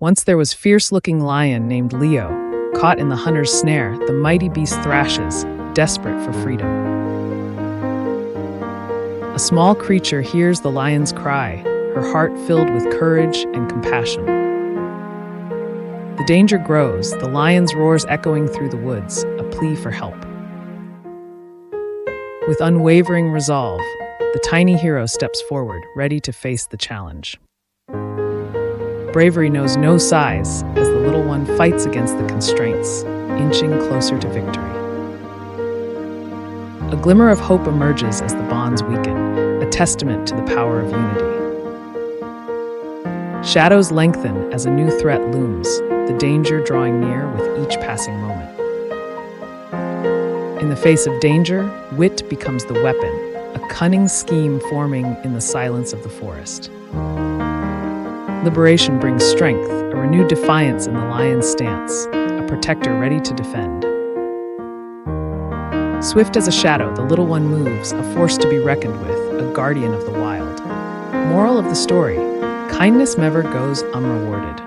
Once there was fierce-looking lion named Leo. Caught in the hunter's snare, the mighty beast thrashes, desperate for freedom. A small creature hears the lion's cry, her heart filled with courage and compassion. The danger grows, the lion's roars echoing through the woods, a plea for help. With unwavering resolve, the tiny hero steps forward, ready to face the challenge. Bravery knows no size as the little one fights against the constraints, inching closer to victory. A glimmer of hope emerges as the bonds weaken, a testament to the power of unity. Shadows lengthen as a new threat looms, the danger drawing near with each passing moment. In the face of danger, wit becomes the weapon, a cunning scheme forming in the silence of the forest. Liberation brings strength, a renewed defiance in the lion's stance, a protector ready to defend. Swift as a shadow, the little one moves, a force to be reckoned with, a guardian of the wild. Moral of the story: kindness never goes unrewarded.